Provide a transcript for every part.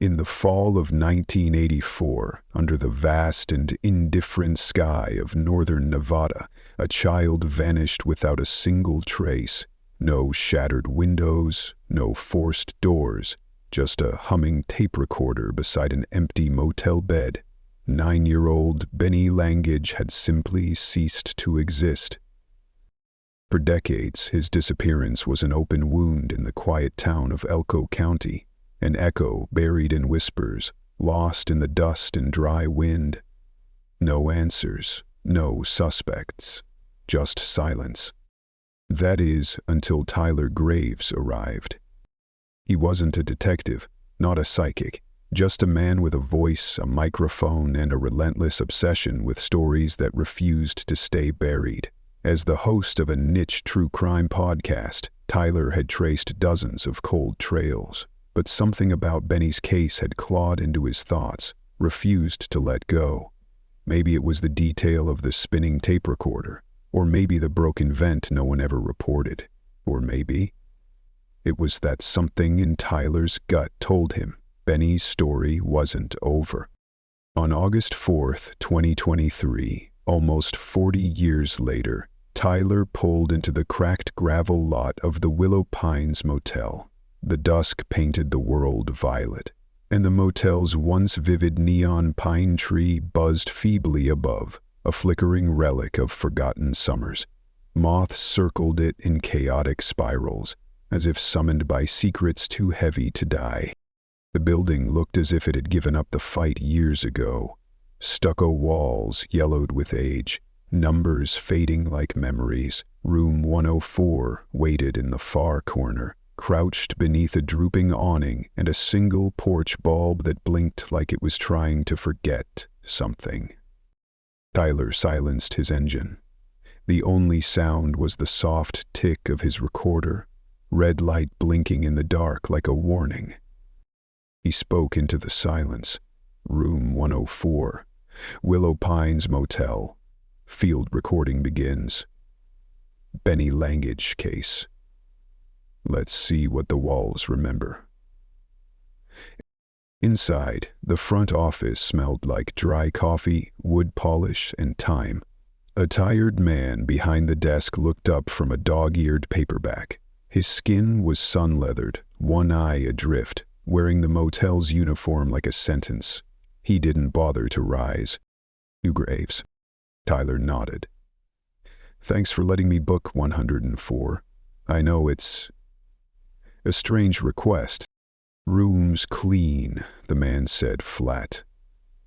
In the fall of 1984, under the vast and indifferent sky of northern Nevada, a child vanished without a single trace. No shattered windows, no forced doors, just a humming tape recorder beside an empty motel bed. 9-year-old Benny Langage had simply ceased to exist. For decades, his disappearance was an open wound in the quiet town of Elko County, an echo buried in whispers, lost in the dust and dry wind. No answers, no suspects, just silence. That is, until Tyler Graves arrived. He wasn't a detective, not a psychic, just a man with a voice, a microphone, and a relentless obsession with stories that refused to stay buried. As the host of a niche true crime podcast, Tyler had traced dozens of cold trails, but something about Benny's case had clawed into his thoughts, refused to let go. Maybe it was the detail of the spinning tape recorder, or maybe the broken vent no one ever reported, or maybe it was that something in Tyler's gut told him Benny's story wasn't over. On August 4th, 2023, almost 40 years later, Tyler pulled into the cracked gravel lot of the Willow Pines Motel. The dusk painted the world violet, and the motel's once vivid neon pine tree buzzed feebly above, a flickering relic of forgotten summers. Moths circled it in chaotic spirals, as if summoned by secrets too heavy to die. The building looked as if it had given up the fight years ago. Stucco walls yellowed with age, numbers fading like memories. Room 104 waited in the far corner, crouched beneath a drooping awning and a single porch bulb that blinked like it was trying to forget something. Tyler silenced his engine. The only sound was the soft tick of his recorder, red light blinking in the dark like a warning. He spoke into the silence. Room 104, Willow Pines Motel. Field recording begins. Benny Langage case. Let's see what the walls remember. Inside, the front office smelled like dry coffee, wood polish, and time. A tired man behind the desk looked up from a dog-eared paperback. His skin was sun-leathered, one eye adrift, wearing the motel's uniform like a sentence. He didn't bother to rise. "You Graves?" Tyler nodded. "Thanks for letting me book 104. I know it's a strange request." "Room's clean," the man said flat.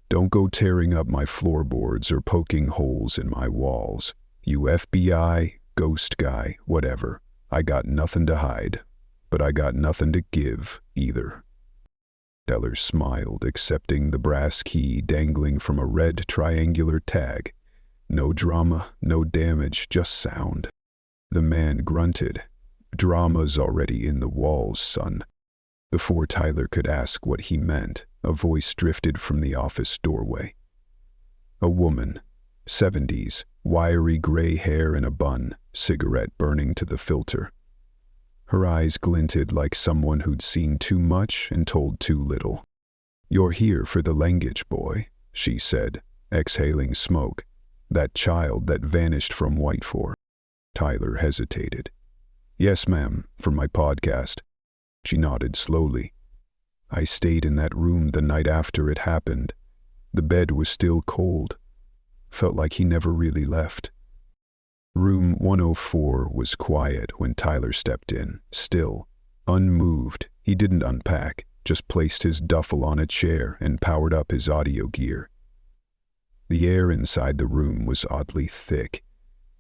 "Don't go tearing up my floorboards or poking holes in my walls. You FBI, ghost guy, whatever. I got nothing to hide, but I got nothing to give either." Tyler smiled, accepting the brass key dangling from a red triangular tag. No drama, no damage, just sound. The man grunted. "Drama's already in the walls, son." Before Tyler could ask what he meant, a voice drifted from the office doorway. A woman, 70s, wiry gray hair in a bun, cigarette burning to the filter. Her eyes glinted like someone who'd seen too much and told too little. "You're here for the Langage boy," she said, exhaling smoke. "That child that vanished from Whiteford." Tyler hesitated. "Yes, ma'am, for my podcast." She nodded slowly. "I stayed in that room the night after it happened. The bed was still cold. Felt like he never really left." Room 104 was quiet when Tyler stepped in, still, unmoved. He didn't unpack, just placed his duffel on a chair and powered up his audio gear. The air inside the room was oddly thick,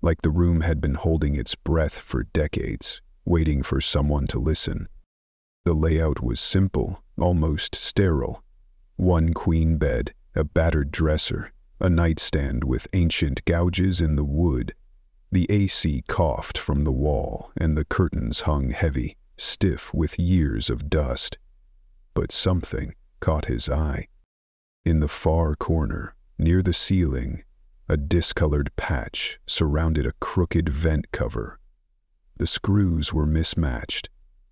like the room had been holding its breath for decades, waiting for someone to listen. The layout was simple, almost sterile. One queen bed, a battered dresser, a nightstand with ancient gouges in the wood. The AC coughed from the wall, and the curtains hung heavy, stiff with years of dust. But something caught his eye. In the far corner, near the ceiling, a discolored patch surrounded a crooked vent cover. The screws were mismatched,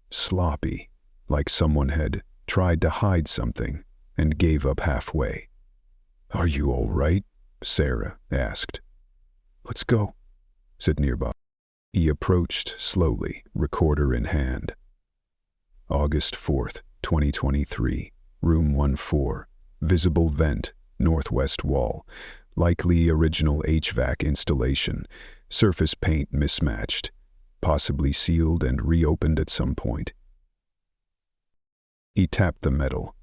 sloppy, like someone had tried to hide something, and gave up halfway. "Are you all right?" Sarah asked. "Let's go," said nearby. He approached slowly, recorder in hand. August 4th, 2023, room 14, visible vent, northwest wall, likely original HVAC installation, surface paint mismatched, possibly sealed and reopened at some point. He tapped the metal.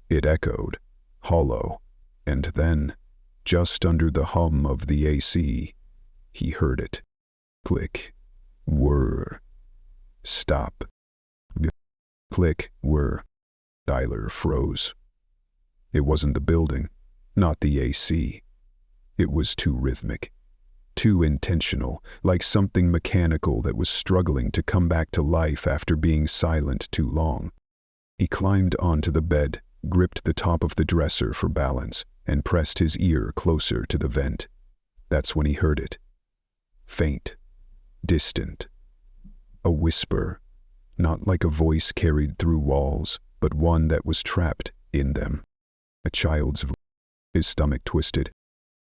It echoed, hollow, and then, just under the hum of the AC, he heard it. Click. Whir. Stop. Click. Whir. Tyler froze. It wasn't the building, not the AC. It was too rhythmic, too intentional, like something mechanical that was struggling to come back to life after being silent too long. He climbed onto the bed, gripped the top of the dresser for balance, and pressed his ear closer to the vent. That's when he heard it. Faint, distant. A whisper, not like a voice carried through walls, but one that was trapped in them. A child's voice. His stomach twisted.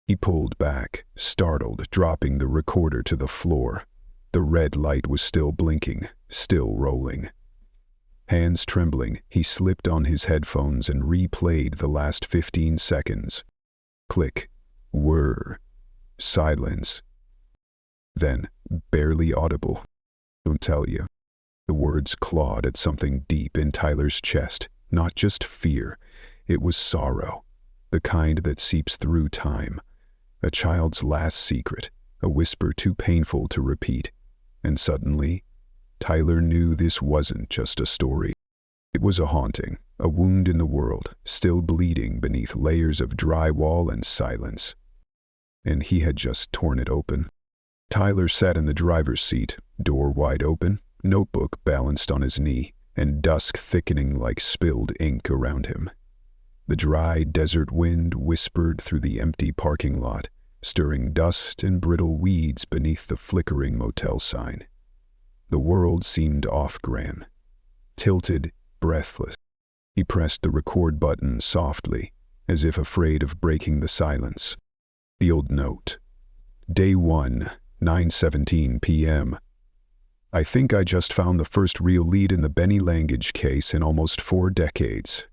He pulled back, startled, dropping the recorder to the floor. The red light was still blinking, still rolling. Hands trembling, he slipped on his headphones and replayed the last 15 seconds. Click. Whir. Silence. Then, barely audible. "Don't tell you." The words clawed at something deep in Tyler's chest. Not just fear. It was sorrow. The kind that seeps through time. A child's last secret. A whisper too painful to repeat. And suddenly, Tyler knew this wasn't just a story. It was a haunting, a wound in the world, still bleeding beneath layers of drywall and silence. And he had just torn it open. Tyler sat in the driver's seat, door wide open, notebook balanced on his knee, and dusk thickening like spilled ink around him. The dry desert wind whispered through the empty parking lot, stirring dust and brittle weeds beneath the flickering motel sign. The world seemed off-gram, tilted, breathless. He pressed the record button softly, as if afraid of breaking the silence. The old note. Day 1, 9:17 p.m. I think I just found the first real lead in the Benny Langage case in almost 4 decades.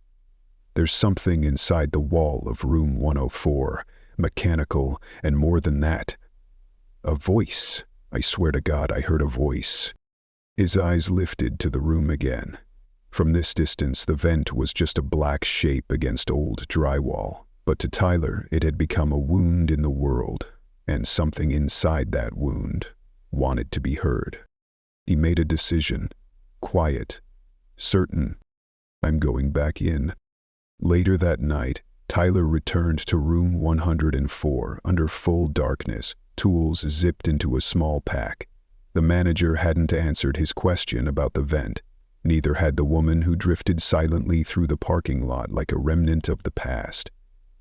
There's something inside the wall of room 104, mechanical, and more than that. A voice. I swear to God I heard a voice. His eyes lifted to the room again. From this distance, the vent was just a black shape against old drywall, but to Tyler, it had become a wound in the world, and something inside that wound wanted to be heard. He made a decision, quiet, certain. I'm going back in. Later that night, Tyler returned to room 104 under full darkness, tools zipped into a small pack. The manager hadn't answered his question about the vent. Neither had the woman who drifted silently through the parking lot like a remnant of the past.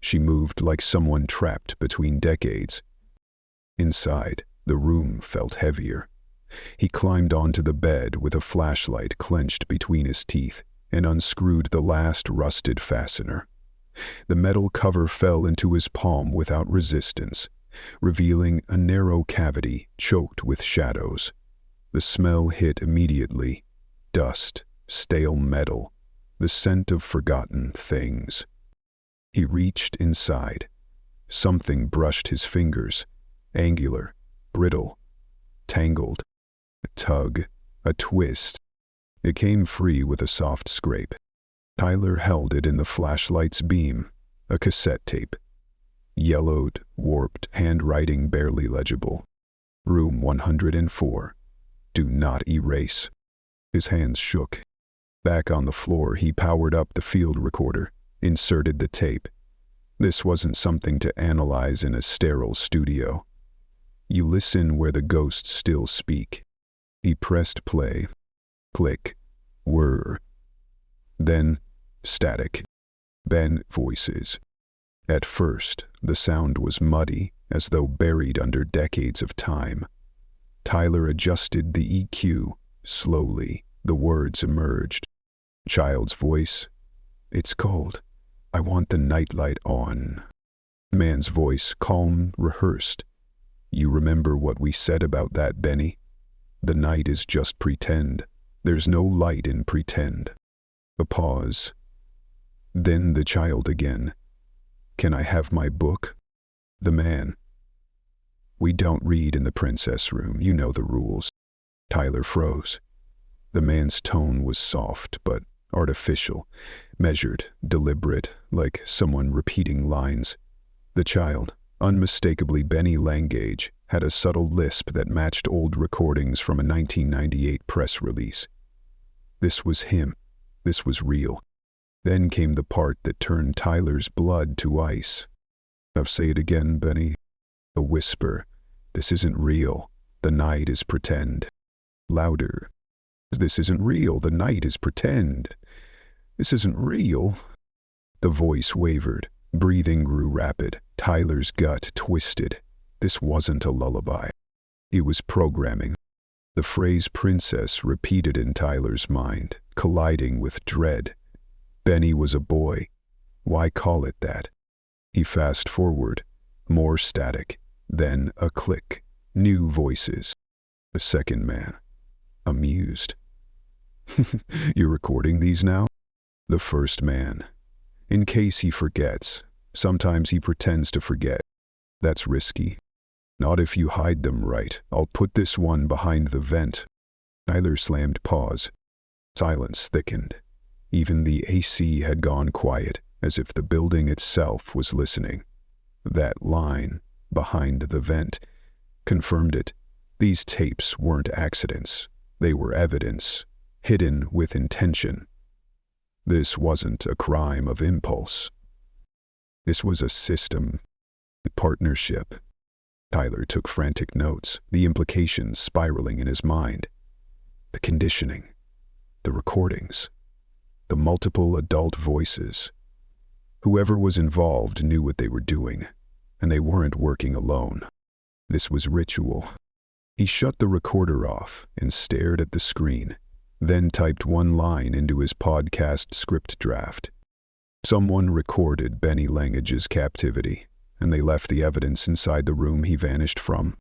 She moved like someone trapped between decades. Inside, the room felt heavier. He climbed onto the bed with a flashlight clenched between his teeth and unscrewed the last rusted fastener. The metal cover fell into his palm without resistance, revealing a narrow cavity choked with shadows. The smell hit immediately. Dust, stale metal, the scent of forgotten things. He reached inside. Something brushed his fingers, angular, brittle, tangled. A tug, a twist. It came free with a soft scrape. Tyler held it in the flashlight's beam, a cassette tape. Yellowed, warped, handwriting barely legible. Room 104. Do not erase. His hands shook. Back on the floor, he powered up the field recorder, inserted the tape. This wasn't something to analyze in a sterile studio. You listen where the ghosts still speak. He pressed play. Click. Whir. Then, static. Then, voices. At first, the sound was muddy, as though buried under decades of time. Tyler adjusted the EQ. Slowly, the words emerged. Child's voice, It's cold. I want the nightlight on. The man's voice, calm, rehearsed. You remember what we said about that, Benny? The night is just pretend. There's no light in pretend. A pause. Then the child again. Can I have my book? The man. We don't read in the princess room, you know the rules. Tyler froze. The man's tone was soft, but artificial, measured, deliberate, like someone repeating lines. The child, unmistakably Benny Langage, had a subtle lisp that matched old recordings from a 1998 press release. This was him. This was real. Then came the part that turned Tyler's blood to ice. I'll say it again, Benny. A whisper. This isn't real. The night is pretend. Louder. This isn't real. The night is pretend. This isn't real. The voice wavered. Breathing grew rapid. Tyler's gut twisted. This wasn't a lullaby. It was programming. The phrase princess repeated in Tyler's mind, colliding with dread. Benny was a boy. Why call it that? He fast forward. More static. Then a click. New voices. A second man. Amused. You're recording these now? The first man. In case he forgets. Sometimes he pretends to forget. That's risky. Not if you hide them right. I'll put this one behind the vent. Tyler slammed pause. Silence thickened. Even the AC had gone quiet, as if the building itself was listening. That line, behind the vent, confirmed it. These tapes weren't accidents. They were evidence, hidden with intention. This wasn't a crime of impulse. This was a system, a partnership. Tyler took frantic notes, the implications spiraling in his mind. The conditioning, the recordings, the multiple adult voices. Whoever was involved knew what they were doing, and they weren't working alone. This was ritual. He shut the recorder off and stared at the screen, then typed one line into his podcast script draft. Someone recorded Benny Langage's captivity, and they left the evidence inside the room he vanished from.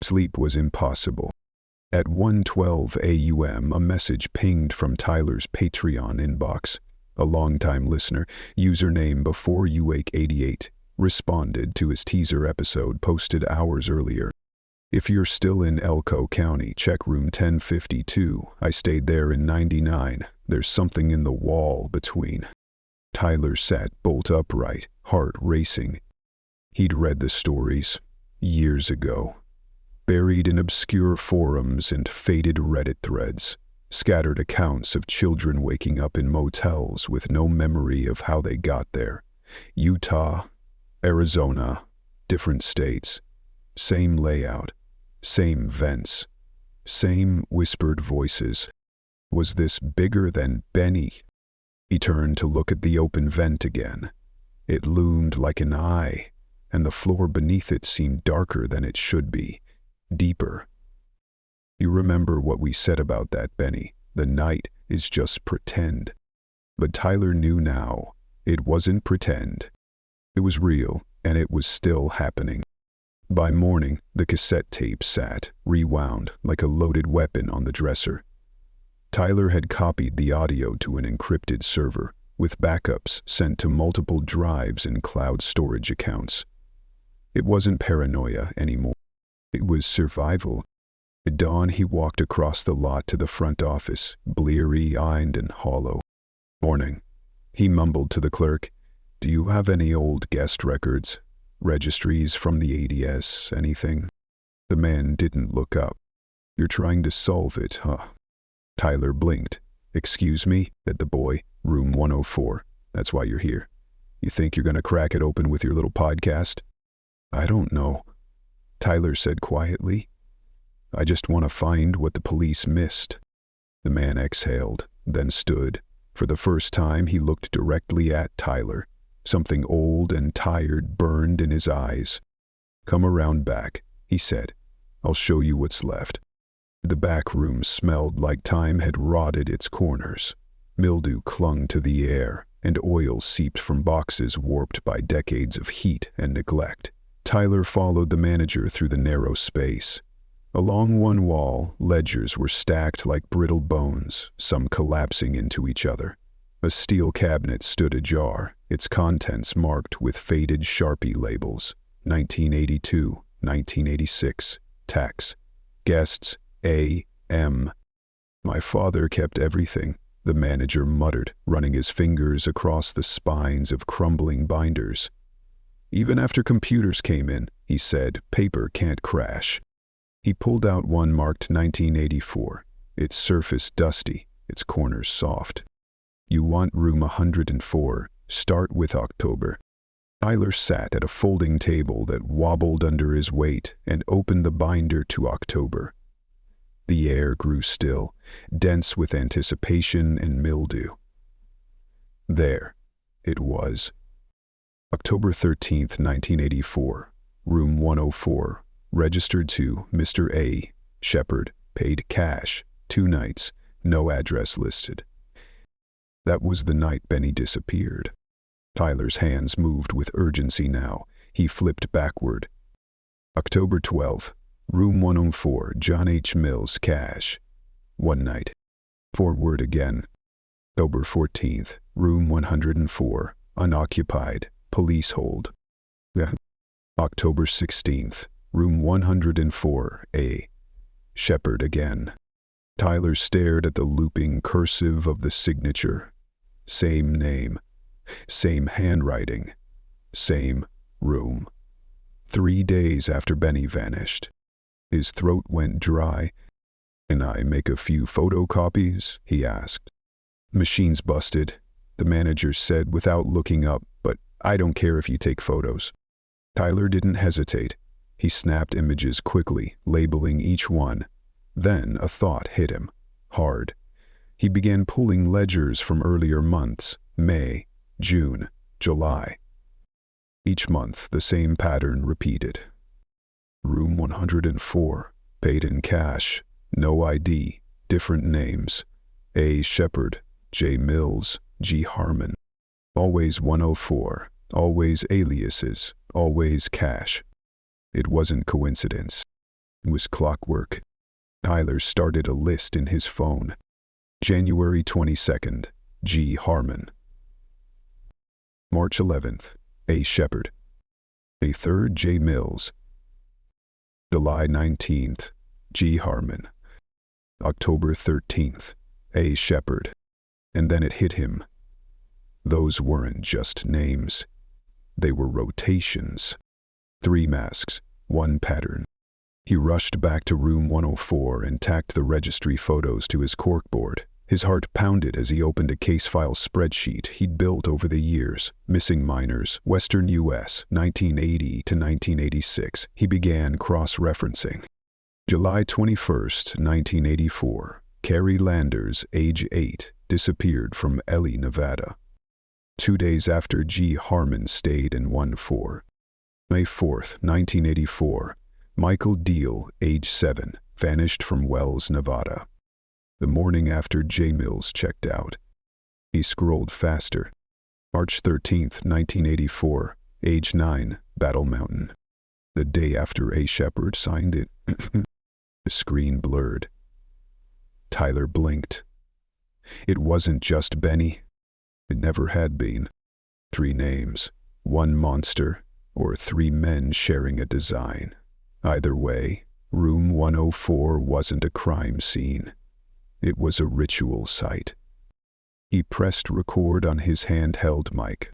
Sleep was impossible. At 1:12 a.m., a message pinged from Tyler's Patreon inbox. A longtime listener, username BeforeYouWake88, responded to his teaser episode posted hours earlier. If you're still in Elko County, check room 1052. I stayed there in '99. There's something in the wall between. Tyler sat bolt upright, heart racing. He'd read the stories years ago, buried in obscure forums and faded Reddit threads, scattered accounts of children waking up in motels with no memory of how they got there. Utah, Arizona, different states, same layout, same vents, same whispered voices. Was this bigger than Benny? He turned to look at the open vent again. It loomed like an eye, and the floor beneath it seemed darker than it should be, deeper. You remember what we said about that, Benny. The night is just pretend. But Tyler knew now. It wasn't pretend. It was real, and it was still happening. By morning, the cassette tape sat, rewound, like a loaded weapon on the dresser. Tyler had copied the audio to an encrypted server, with backups sent to multiple drives and cloud storage accounts. It wasn't paranoia anymore. It was survival. At dawn, he walked across the lot to the front office, bleary-eyed and hollow. Morning. He mumbled to the clerk, "Do you have any old guest records? Registries from the ADS, anything?" The man didn't look up. "You're trying to solve it, huh?" Tyler blinked. "Excuse me?" At the boy. "Room 104. That's why you're here. You think you're gonna crack it open with your little podcast?" "I don't know," Tyler said quietly. "I just want to find what the police missed." The man exhaled, then stood. For the first time, he looked directly at Tyler. Something old and tired burned in his eyes. "Come around back," he said. "I'll show you what's left." The back room smelled like time had rotted its corners. Mildew clung to the air, and oil seeped from boxes warped by decades of heat and neglect. Tyler followed the manager through the narrow space. Along one wall, ledgers were stacked like brittle bones, some collapsing into each other. A steel cabinet stood ajar, its contents marked with faded Sharpie labels. 1982, 1986, tax. Guests, A.M. My father kept everything, the manager muttered, running his fingers across the spines of crumbling binders. Even after computers came in, he said, paper can't crash. He pulled out one marked 1984, its surface dusty, its corners soft. You want room 104, start with October. Tyler sat at a folding table that wobbled under his weight and opened the binder to October. The air grew still, dense with anticipation and mildew. There it was. October 13th, 1984, room 104, registered to Mr. A. Shepard, paid cash, 2 nights, no address listed. That was the night Benny disappeared. Tyler's hands moved with urgency now. He flipped backward. October 12th, room 104, John H. Mills, cash, 1 night. Forward again. October 14th, room 104, unoccupied, police hold. October 16th, room 104A. Shepard again. Tyler stared at the looping cursive of the signature. Same name, same handwriting, same room. 3 days after Benny vanished. His throat went dry. Can I make a few photocopies? He asked. Machines busted, the manager said without looking up, but I don't care if you take photos. Tyler didn't hesitate. He snapped images quickly, labeling each one. Then a thought hit him, hard. He began pulling ledgers from earlier months, May, June, July. Each month the same pattern repeated. Room 104, paid in cash, no ID, different names. A. Shepard, J. Mills, G. Harmon. Always 104, always aliases, always cash. It wasn't coincidence. It was clockwork. Tyler started a list in his phone. January 22nd, G. Harmon. March 11th, A. Shepard. May 3rd, J. Mills. July 19th, G. Harmon. October 13th, A. Shepard. And then it hit him. Those weren't just names. They were rotations. 3 masks, 1 pattern. He rushed back to room 104 and tacked the registry photos to his corkboard. His heart pounded as he opened a case file spreadsheet he'd built over the years. Missing minors, Western U.S., 1980 to 1986. He began cross-referencing. July 21st, 1984. Carrie Landers, age 8, disappeared from Ely, Nevada. 2 days after G. Harmon stayed in 1-4. May 4th, 1984. Michael Deal, age 7, vanished from Wells, Nevada. The morning after J. Mills checked out. He scrolled faster. March 13th, 1984, age 9, Battle Mountain. The day after A. Shepard signed it. The screen blurred. Tyler blinked. It wasn't just Benny. It never had been. 3 names, 1 monster, or 3 men sharing a design. Either way, room 104 wasn't a crime scene. It was a ritual site. He pressed record on his handheld mic.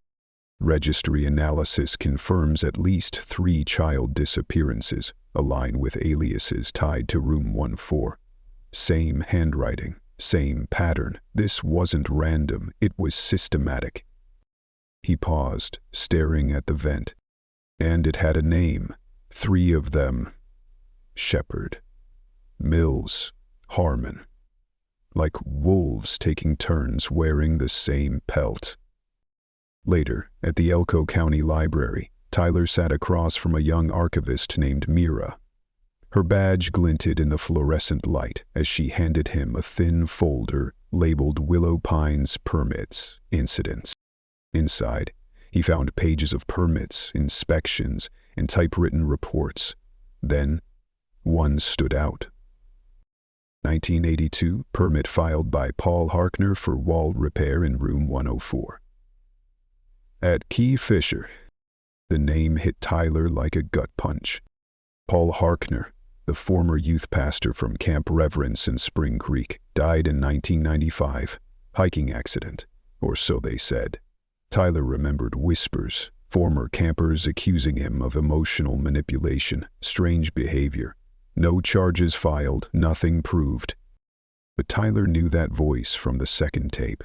Registry analysis confirms at least 3 child disappearances align with aliases tied to room 104. Same handwriting, same pattern. This wasn't random, it was systematic. He paused, staring at the vent. And it had a name. 3 of them. Shepard, Mills, Harmon. Like wolves taking turns wearing the same pelt. Later, at the Elko County Library, Tyler sat across from a young archivist named Mira. Her badge glinted in the fluorescent light as she handed him a thin folder labeled Willow Pines Permits, Incidents. Inside, he found pages of permits, inspections, and typewritten reports. Then, one stood out. 1982, permit filed by Paul Harkner for wall repair in room 104. At Key Fisher, the name hit Tyler like a gut punch. Paul Harkner, the former youth pastor from Camp Reverence in Spring Creek, died in 1995. Hiking accident, or so they said. Tyler remembered whispers, former campers accusing him of emotional manipulation, strange behavior. No charges filed, nothing proved. But Tyler knew that voice from the second tape.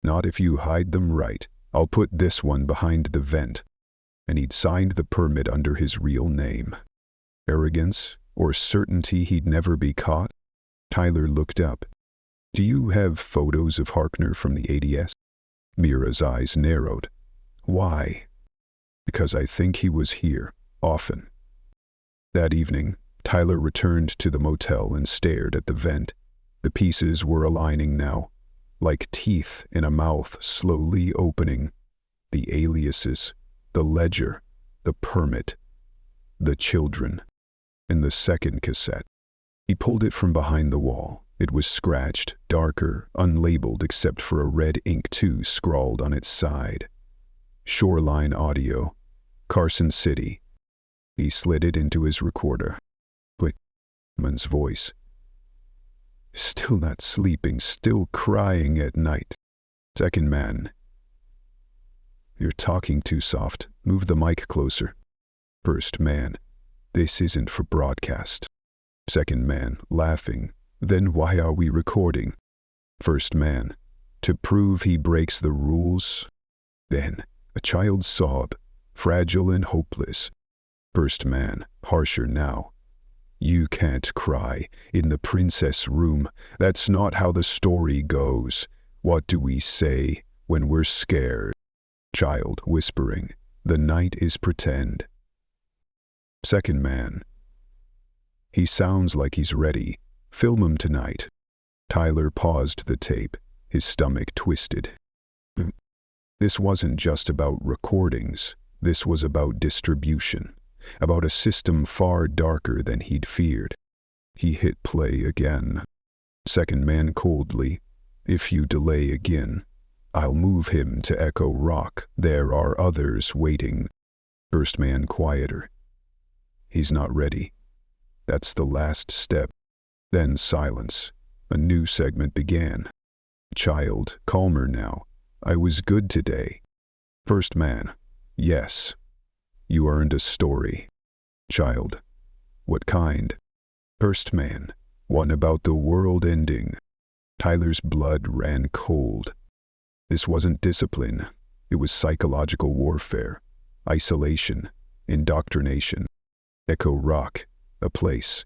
Not if you hide them right. I'll put this one behind the vent. And he'd signed the permit under his real name. Arrogance, or certainty he'd never be caught? Tyler looked up. Do you have photos of Harkner from the ADS? Mira's eyes narrowed. Why? Because I think he was here, often. That evening, Tyler returned to the motel and stared at the vent. The pieces were aligning now, like teeth in a mouth slowly opening. The aliases, the ledger, the permit, the children, and the second cassette. He pulled it from behind the wall. It was scratched, darker, unlabeled except for a red ink 2 scrawled on its side. Shoreline Audio, Carson City. He slid it into his recorder. Man's voice. Still not sleeping, still crying at night. Second man. You're talking too soft. Move the mic closer. First man. This isn't for broadcast. Second man, laughing. Then why are we recording? First man. To prove he breaks the rules. Then, a child's sob, fragile and hopeless. First man, harsher now. You can't cry in the princess room. That's not how the story goes. What do we say when we're scared? Child whispering. The night is pretend. Second man. He sounds like he's ready. Film him tonight. Tyler paused the tape, his stomach twisted. This wasn't just about recordings. This was about distribution. About a system far darker than he'd feared. He hit play again. Second man coldly. If you delay again, I'll move him to Echo Rock. There are others waiting. First man quieter. He's not ready. That's the last step. Then silence. A new segment began. Child, calmer now. I was good today. First man. Yes. You earned a story. Child. What kind? First man. One about the world ending. Tyler's blood ran cold. This wasn't discipline. It was psychological warfare. Isolation. Indoctrination. Echo Rock. A place.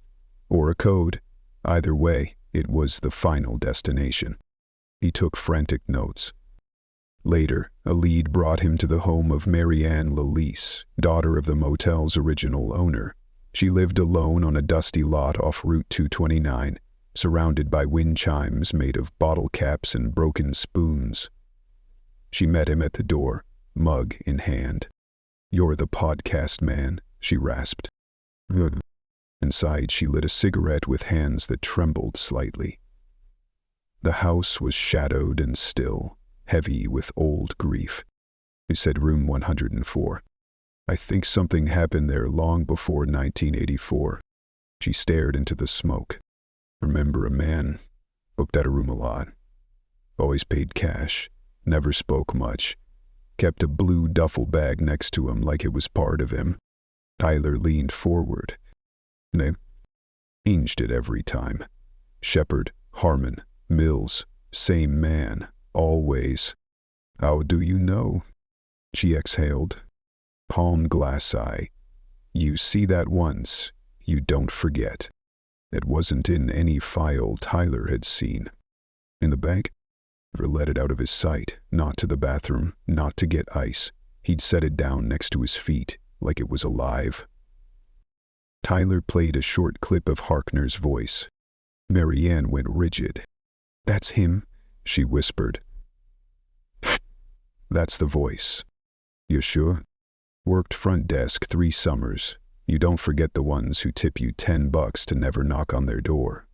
Or a code. Either way, it was the final destination. He took frantic notes. Later, a lead brought him to the home of Marianne Lalise, daughter of the motel's original owner. She lived alone on a dusty lot off Route 229, surrounded by wind chimes made of bottle caps and broken spoons. She met him at the door, mug in hand. You're the podcast man, she rasped. Inside, she lit a cigarette with hands that trembled slightly. The house was shadowed and still, heavy with old grief. He said room 104. I think something happened there long before 1984. She stared into the smoke. Remember a man, booked out a room a lot. Always paid cash, never spoke much. Kept a blue duffel bag next to him like it was part of him. Tyler leaned forward. They changed it every time. Shepard, Harmon, Mills, same man. Always. How do you know? She exhaled. Palm glass eye. You see that once, you don't forget. It wasn't in any file Tyler had seen. In the bank? Never let it out of his sight, not to the bathroom, not to get ice. He'd set it down next to his feet, like it was alive. Tyler played a short clip of Harkner's voice. Marianne went rigid. That's him, she whispered. That's the voice. You sure? Worked front desk 3 summers. You don't forget the ones who tip you $10 to never knock on their door.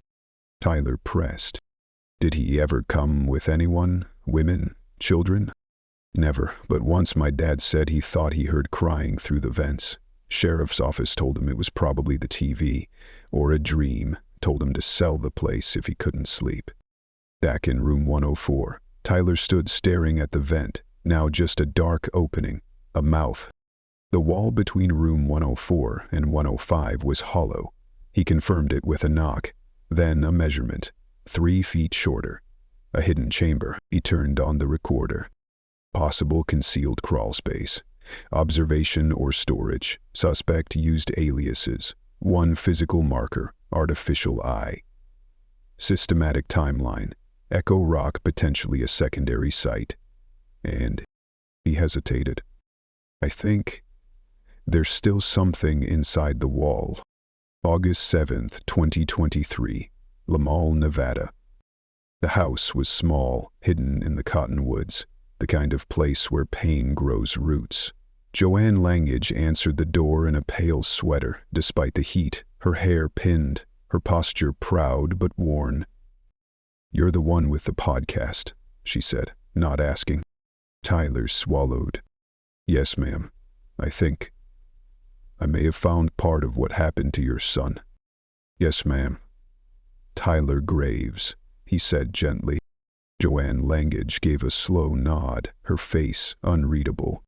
Tyler pressed. Did he ever come with anyone? Women? Children? Never, but once my dad said he thought he heard crying through the vents. Sheriff's office told him it was probably the TV, or a dream, told him to sell the place if he couldn't sleep. Back in room 104, Tyler stood staring at the vent, now just a dark opening, a mouth. The wall between room 104 and 105 was hollow. He confirmed it with a knock, then a measurement, 3 feet shorter. A hidden chamber. He turned on the recorder. Possible concealed crawl space. Observation or storage. Suspect used aliases. 1 physical marker. Artificial eye. Systematic timeline. Echo Rock potentially a secondary site. And he hesitated. I think there's still something inside the wall. August 7th, 2023. Lamal, Nevada. The house was small, hidden in the cottonwoods, the kind of place where pain grows roots. Joanne Langage answered the door in a pale sweater, despite the heat, her hair pinned, her posture proud but worn. You're the one with the podcast, she said, not asking. Tyler swallowed. Yes, ma'am. I think I may have found part of what happened to your son. Yes, ma'am. Tyler Graves, he said gently. Joanne Langage gave a slow nod, her face unreadable.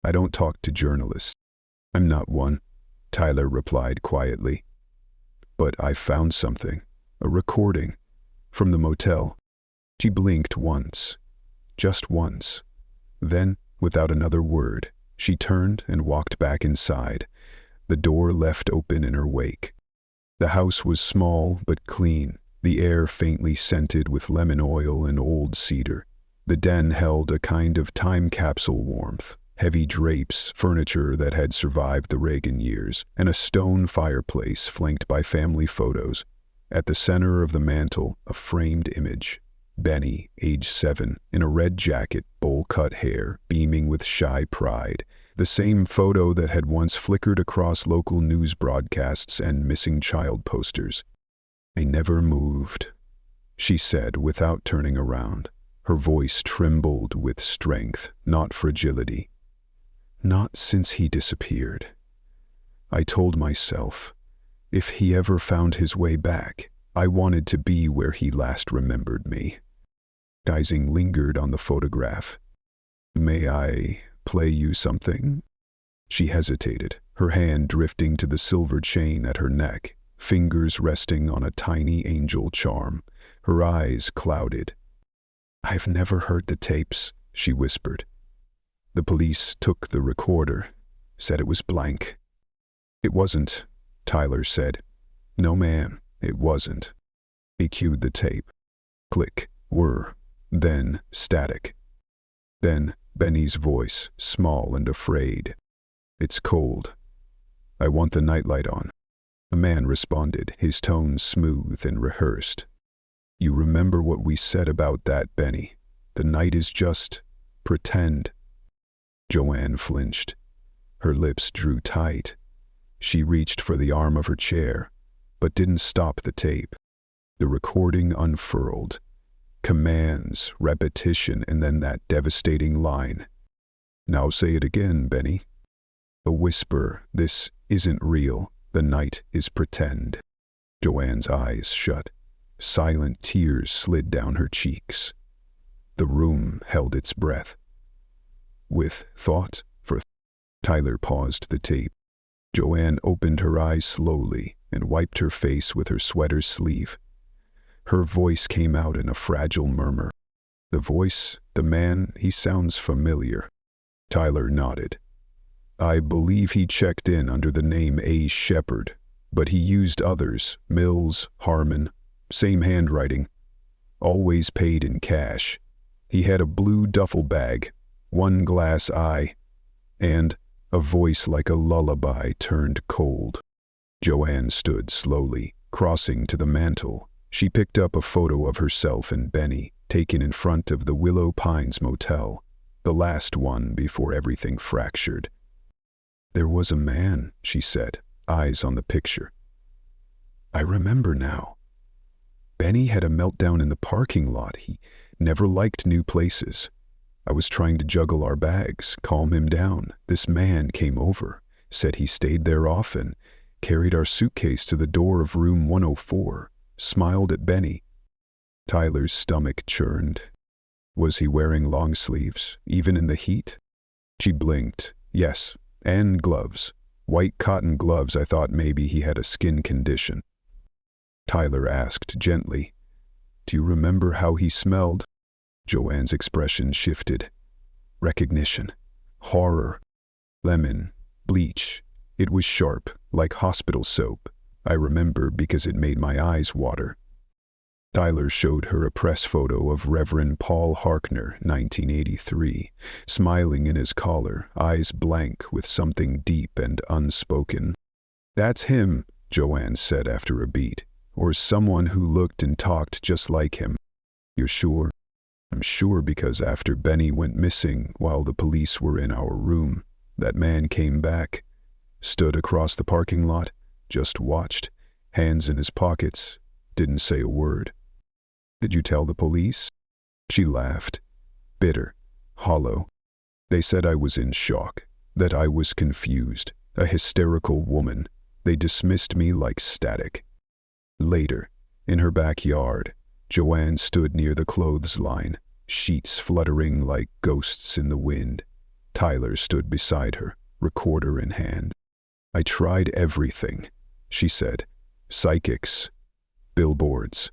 I don't talk to journalists. I'm not one, Tyler replied quietly. But I found something, a recording, from the motel. She blinked once, just once. Then, without another word, she turned and walked back inside, the door left open in her wake. The house was small but clean, the air faintly scented with lemon oil and old cedar. The den held a kind of time capsule warmth, heavy drapes, furniture that had survived the Reagan years, and a stone fireplace flanked by family photos. At the center of the mantel, a framed image. Benny, age 7, in a red jacket, bowl-cut hair, beaming with shy pride. The same photo that had once flickered across local news broadcasts and missing child posters. I never moved, she said without turning around. Her voice trembled with strength, not fragility. Not since he disappeared. I told myself, if he ever found his way back, I wanted to be where he last remembered me. Dizing lingered on the photograph. May I play you something? She hesitated, her hand drifting to the silver chain at her neck, fingers resting on a tiny angel charm, her eyes clouded. I've never heard the tapes, she whispered. The police took the recorder, said it was blank. It wasn't, Tyler said. No, ma'am, it wasn't. He cued the tape. Click, whir, then static. Then Benny's voice, small and afraid. It's cold. I want the nightlight on. A man responded, his tone smooth and rehearsed. You remember what we said about that, Benny. The night is just pretend. Joanne flinched. Her lips drew tight. She reached for the arm of her chair, but didn't stop the tape. The recording unfurled. Commands, repetition, and then that devastating line. Now say it again, Benny. A whisper, this isn't real, the night is pretend. Joanne's eyes shut. Silent tears slid down her cheeks. The room held its breath. With thought for Tyler paused the tape. Joanne opened her eyes slowly and wiped her face with her sweater's sleeve. Her voice came out in a fragile murmur. The voice, the man, he sounds familiar. Tyler nodded. I believe he checked in under the name A. Shepard, but he used others, Mills, Harmon, same handwriting. Always paid in cash. He had a blue duffel bag, one glass eye, and a voice like a lullaby turned cold. Joanne stood slowly, crossing to the mantel. She picked up a photo of herself and Benny, taken in front of the Willow Pines Motel. The last one before everything fractured. "There was a man," she said, eyes on the picture. "I remember now. Benny had a meltdown in the parking lot. He never liked new places. I was trying to juggle our bags, calm him down. This man came over, said he stayed there often, carried our suitcase to the door of room 104, smiled at Benny." Tyler's stomach churned. Was he wearing long sleeves, even in the heat? She blinked. Yes, and gloves. White cotton gloves. I thought maybe he had a skin condition. Tyler asked gently, "Do you remember how he smelled?" Joanne's expression shifted. Recognition. Horror. Lemon. Bleach. It was sharp, like hospital soap. I remember because it made my eyes water. Tyler showed her a press photo of Reverend Paul Harkner, 1983, smiling in his collar, eyes blank with something deep and unspoken. "That's him," Joanne said after a beat, "or someone who looked and talked just like him." "You're sure?" "I'm sure because after Benny went missing while the police were in our room, that man came back, stood across the parking lot, just watched, hands in his pockets, didn't say a word." "Did you tell the police?" She laughed, bitter, hollow. "They said I was in shock, that I was confused, a hysterical woman. They dismissed me like static." Later, in her backyard, Joanne stood near the clothesline, sheets fluttering like ghosts in the wind. Tyler stood beside her, recorder in hand. "I tried everything," she said. "Psychics, billboards.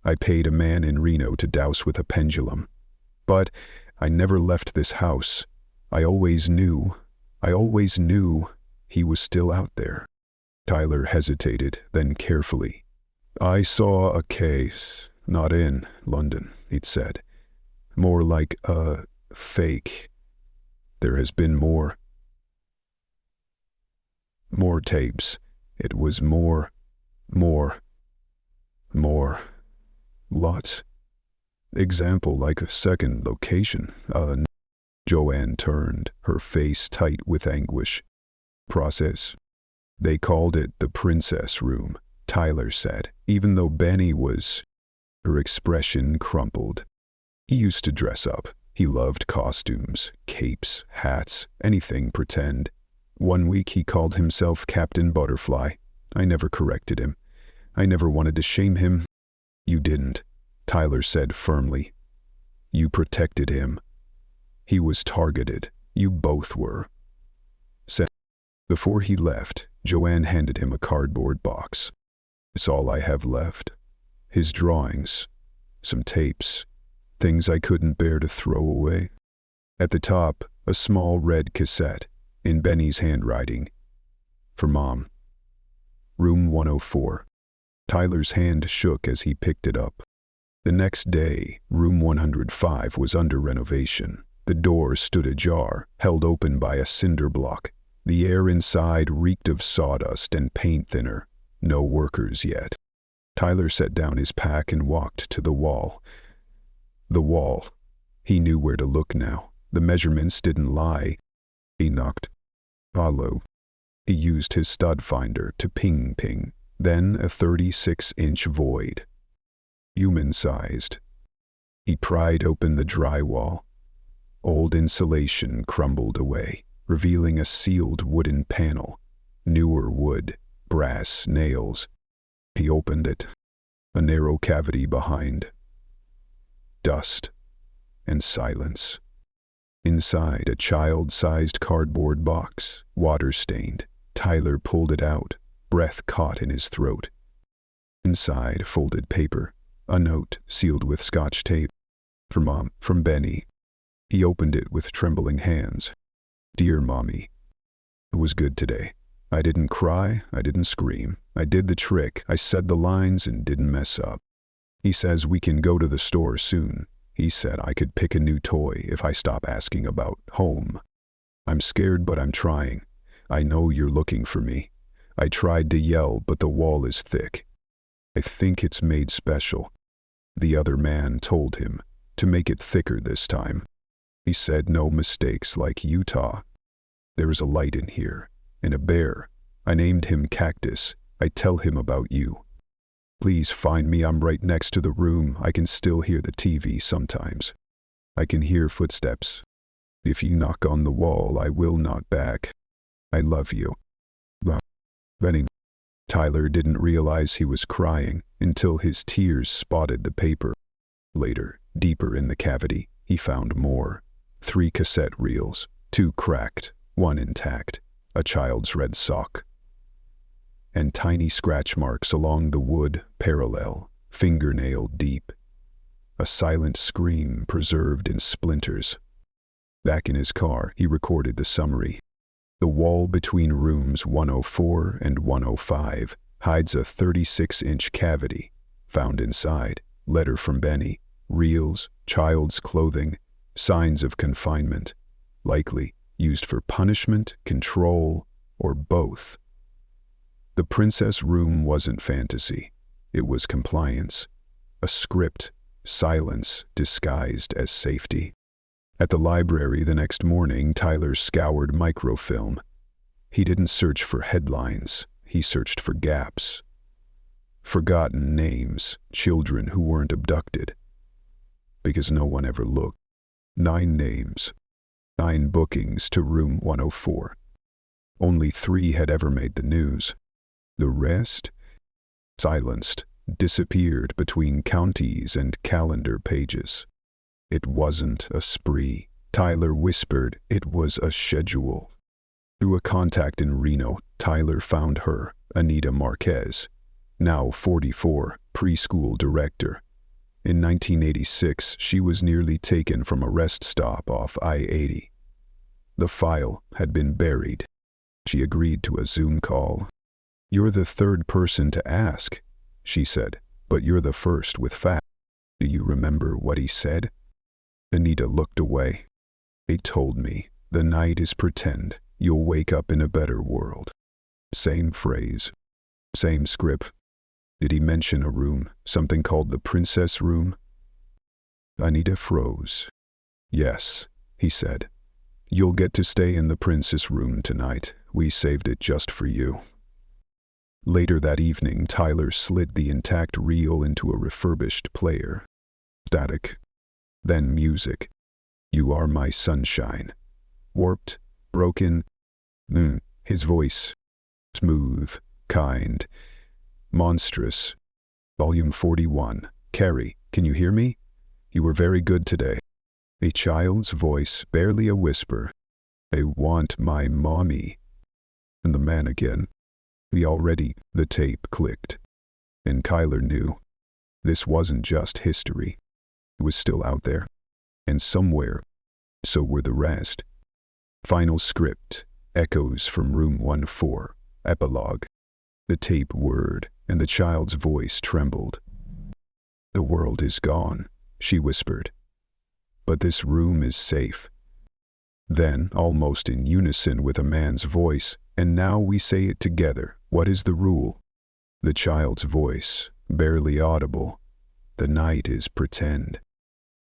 I paid a man in Reno to douse with a pendulum. But I never left this house. I always knew he was still out there." Tyler hesitated, then carefully. "I saw a case, not in London," he'd said. "More like a fake. There has been more tapes. It was more. Lots. Example like a second location. Joanne turned, her face tight with anguish. "Process. They called it the princess room," Tyler said, even though Benny was... Her expression crumpled. "He used to dress up. He loved costumes, capes, hats, anything pretend. One week he called himself Captain Butterfly. I never corrected him. I never wanted to shame him." "You didn't," Tyler said firmly. "You protected him. He was targeted. You both were." Before he left, Joanne handed him a cardboard box. "It's all I have left. His drawings, some tapes, things I couldn't bear to throw away." At the top, a small red cassette, in Benny's handwriting. "For Mom. Room 104. Tyler's hand shook as he picked it up. The next day, room 105 was under renovation. The door stood ajar, held open by a cinder block. The air inside reeked of sawdust and paint thinner. No workers yet. Tyler set down his pack and walked to the wall. The wall. He knew where to look now. The measurements didn't lie. He knocked. "Hollow." He used his stud finder to ping. Then a 36-inch void. Human-sized. He pried open the drywall. Old insulation crumbled away, revealing a sealed wooden panel. Newer wood, brass nails. He opened it. A narrow cavity behind. Dust and silence. Inside, a child-sized cardboard box, water-stained. Tyler pulled it out, breath caught in his throat. Inside, folded paper, a note sealed with Scotch tape. "For Mom, from Benny." He opened it with trembling hands. "Dear Mommy, it was good today. I didn't cry, I didn't scream. I did the trick, I said the lines and didn't mess up. He says we can go to the store soon. He said I could pick a new toy if I stop asking about home. I'm scared, but I'm trying. I know you're looking for me. I tried to yell, but the wall is thick. I think it's made special." The other man told him to make it thicker this time. He said, no mistakes like Utah. There is a light in here, and a bear. I named him Cactus. I tell him about you. Please find me. I'm right next to the room. I can still hear the TV sometimes. I can hear footsteps. If you knock on the wall, I will knock back. I love you. Benny. Tyler didn't realize he was crying until his tears spotted the paper. Later, deeper in the cavity, he found more. 3 cassette reels, 2 cracked, 1 intact, a child's red sock, and tiny scratch marks along the wood, parallel, fingernail deep. A silent scream preserved in splinters. Back in his car, he recorded the summary. The wall between rooms 104 and 105 hides a 36-inch cavity. Found inside, letter from Benny, reels, child's clothing, signs of confinement, likely used for punishment, control, or both. The princess room wasn't fantasy. It was compliance. A script, silence disguised as safety. At the library the next morning, Tyler scoured microfilm. He didn't search for headlines. He searched for gaps. Forgotten names, children who weren't abducted. Because no one ever looked. 9 names. 9 bookings to room 104. Only 3 had ever made the news. The rest, silenced, disappeared between counties and calendar pages. It wasn't a spree, Tyler whispered. It was a schedule. Through a contact in Reno, Tyler found her, Anita Marquez, now 44, preschool director. In 1986, she was nearly taken from a rest stop off I-80. The file had been buried. She agreed to a Zoom call. You're the 3rd person to ask, she said, but you're the first with facts. Do you remember what he said? Anita looked away. He told me, the night is pretend. You'll wake up in a better world. Same phrase. Same script. Did he mention a room, something called the princess room? Anita froze. Yes, he said. You'll get to stay in the princess room tonight. We saved it just for you. Later that evening, Tyler slid the intact reel into a refurbished player. Static. Then music. You Are My Sunshine. Warped, broken. His voice. Smooth, kind, monstrous. Volume 41. Carrie, can you hear me? You were very good today. A child's voice, barely a whisper. I want my mommy. And the man again. The tape clicked. And Kyler knew. This wasn't just history. It was still out there. And somewhere. So were the rest. Final script. Echoes from room 14. Epilogue. The tape whirred, and the child's voice trembled. The world is gone, she whispered. But this room is safe. Then, almost in unison with a man's voice, and now we say it together. What is the rule? The child's voice, barely audible. The night is pretend.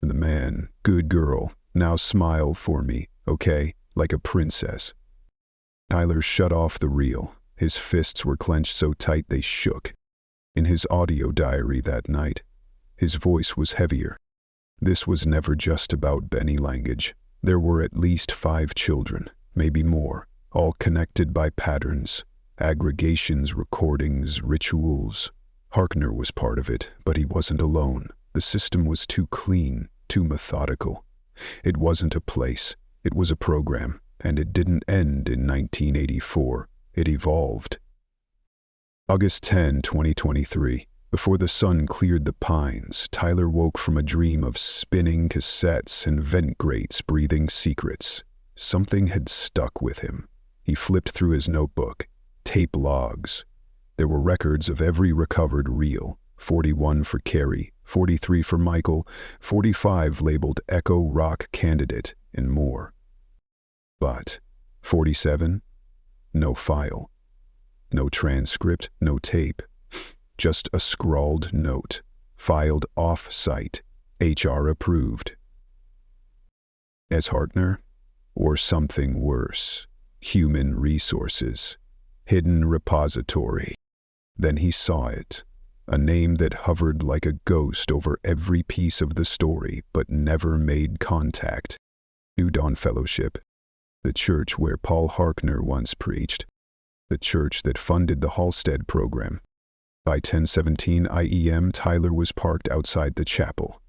The man, good girl, now smile for me, okay, like a princess. Tyler shut off the reel. His fists were clenched so tight they shook. In his audio diary that night, his voice was heavier. This was never just about Benny language. There were at least 5 children, maybe more, all connected by patterns, aggregations, recordings, rituals. Harkner was part of it, but he wasn't alone. The system was too clean, too methodical. It wasn't a place, it was a program, and it didn't end in 1984. It evolved. August 10, 2023. Before the sun cleared the pines, Tyler woke from a dream of spinning cassettes and vent grates breathing secrets. Something had stuck with him. He flipped through his notebook. Tape logs. There were records of every recovered reel. 41 for Carrie, 43 for Michael, 45 labeled Echo Rock Candidate, and more. But 47? No file. No transcript, no tape. Just a scrawled note, filed off-site, HR approved. As Hartner? Or something worse? Human resources. Hidden repository. Then he saw it. A name that hovered like a ghost over every piece of the story but never made contact. New Dawn Fellowship. The church where Paul Harkner once preached. The church that funded the Halstead program. By 10:17 IEM, Tyler was parked outside the chapel.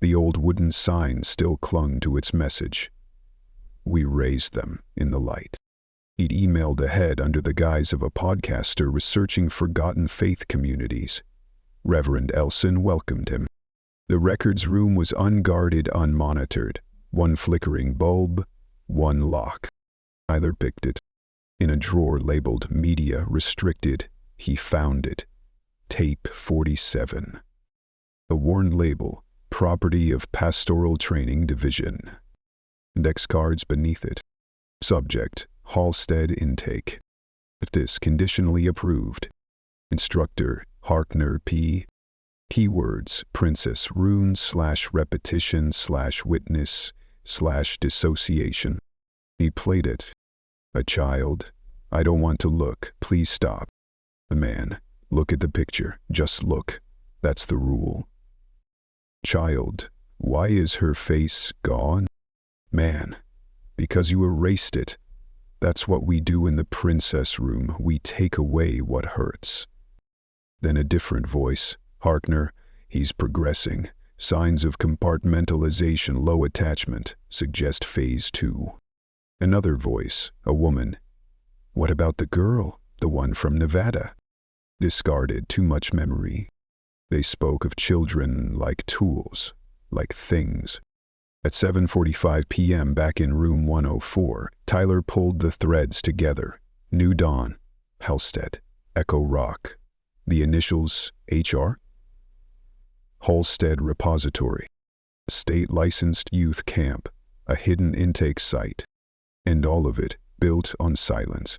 The old wooden sign still clung to its message. We raised them in the light. He'd emailed ahead under the guise of a podcaster researching forgotten faith communities. Reverend Elson welcomed him. The records room was unguarded, unmonitored. One flickering bulb, one lock. Tyler picked it. In a drawer labeled Media Restricted, he found it. Tape 47. A worn label, property of Pastoral Training Division. Index cards beneath it. Subject, Halstead Intake. This conditionally approved. Instructor, Harkner P. Keywords, Princess Rune /repetition /witness /dissociation. He played it. A child. I don't want to look. Please stop. The man. Look at the picture. Just look. That's the rule. Child. Why is her face gone? Man. Because you erased it. That's what we do in the princess room. We take away what hurts. Then a different voice. Harkner. He's progressing. Signs of compartmentalization, low attachment. Suggest phase 2. Another voice. A woman. What about the girl? The one from Nevada? Discarded, too much memory. They spoke of children like tools, like things. At 7:45 p.m. back in room 104, Tyler pulled the threads together. New Dawn, Halstead, Echo Rock. The initials HR? Halstead Repository. A state-licensed youth camp, a hidden intake site. And all of it built on silence.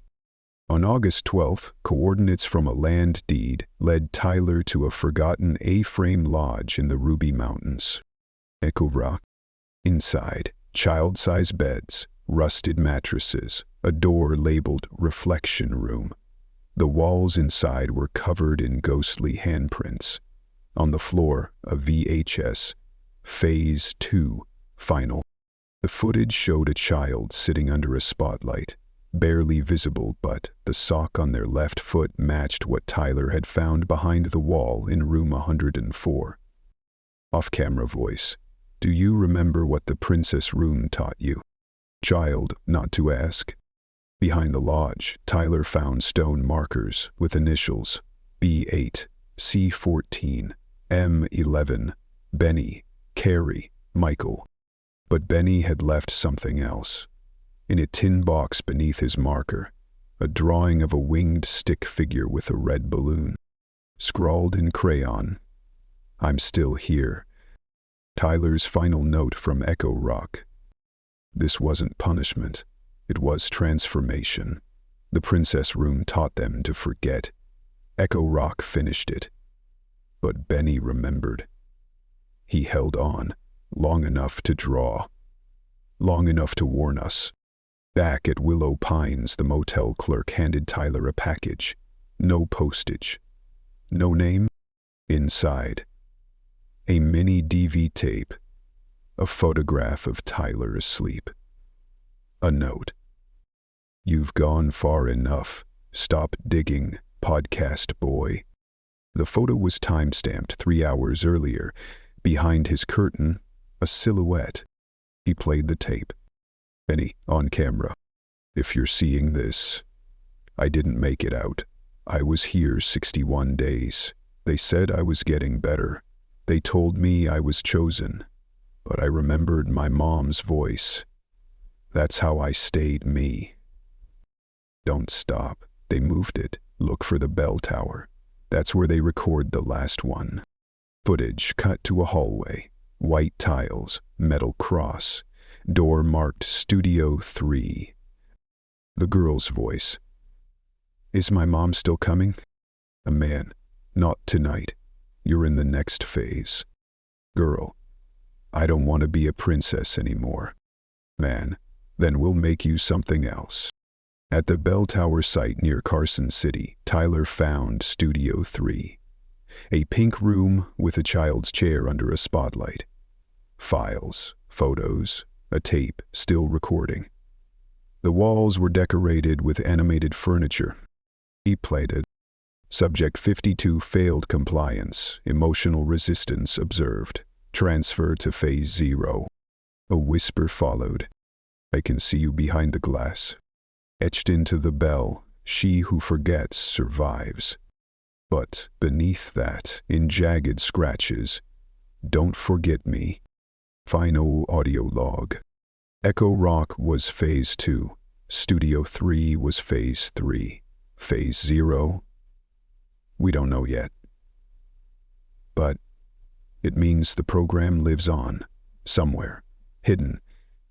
On August 12th, coordinates from a land deed led Tyler to a forgotten A-frame lodge in the Ruby Mountains. Echo Rock. Inside, child-sized beds, rusted mattresses, a door labeled Reflection Room. The walls inside were covered in ghostly handprints. On the floor, a VHS. Phase 2. Final. The footage showed a child sitting under a spotlight, barely visible, but the sock on their left foot matched what Tyler had found behind the wall in room 104. Off-camera voice. Do you remember what the princess room taught you? Child, not to ask. Behind the lodge, Tyler found stone markers with initials B8, C14, M11, Benny, Carrie, Michael. But Benny had left something else. In a tin box beneath his marker, a drawing of a winged stick figure with a red balloon. Scrawled in crayon, I'm still here. Tyler's final note from Echo Rock. This wasn't punishment. It was transformation. The princess room taught them to forget. Echo Rock finished it. But Benny remembered. He held on, long enough to draw. Long enough to warn us. Back at Willow Pines, the motel clerk handed Tyler a package. No postage. No name. Inside. A mini DV tape. A photograph of Tyler asleep. A note. You've gone far enough. Stop digging, podcast boy. The photo was time-stamped 3 hours earlier. Behind his curtain, a silhouette. He played the tape. Benny, on camera. If you're seeing this, I didn't make it out. I was here 61 days. They said I was getting better. They told me I was chosen. But I remembered my mom's voice. That's how I stayed me. Don't stop. They moved it. Look for the bell tower. That's where they record the last one. Footage cut to a hallway. White tiles, metal cross. Door marked Studio 3. The girl's voice. Is my mom still coming? A man. Not tonight. You're in the next phase. Girl. I don't want to be a princess anymore. Man, then we'll make you something else. At the bell tower site near Carson City, Tyler found Studio 3. A pink room with a child's chair under a spotlight. Files, photos, a tape still recording. The walls were decorated with animated furniture. He played it. Subject 52 failed compliance, emotional resistance observed. Transfer to phase 0. A whisper followed. I can see you behind the glass. Etched into the bell, she who forgets survives. But beneath that, in jagged scratches, don't forget me. Final audio log. Echo Rock was phase 2. Studio 3 was phase 3. Phase 0? We don't know yet. But it means the program lives on, somewhere, hidden,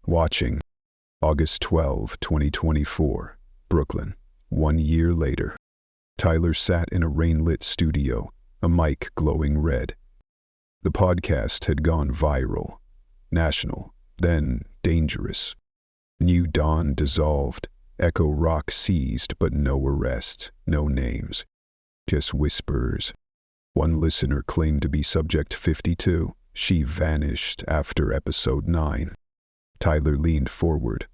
watching. August 12, 2024, Brooklyn. 1 year later. Tyler sat in a rain-lit studio, a mic glowing red. The podcast had gone viral. National, then dangerous. New Dawn dissolved. Echo Rock seized, but no arrests, no names. Just whispers. One listener claimed to be Subject 52. She vanished after episode 9. Tyler leaned forward.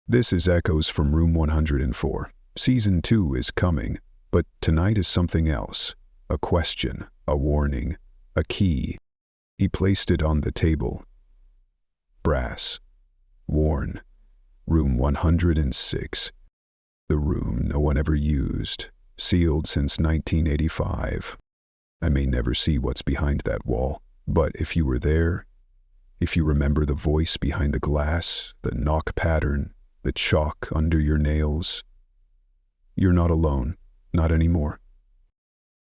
This is Echoes from Room 104. Season 2 is coming, but tonight is something else. A question, a warning, a key. He placed it on the table. Brass. Worn. Room 106. The room no one ever used. Sealed since 1985. I may never see what's behind that wall, but if you were there, if you remember the voice behind the glass, the knock pattern, the chalk under your nails, you're not alone, not anymore.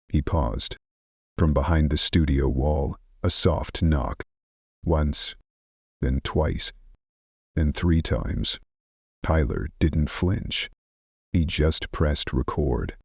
He paused. From behind the studio wall, a soft knock. Once, then twice, then 3 times. Tyler didn't flinch. He just pressed record.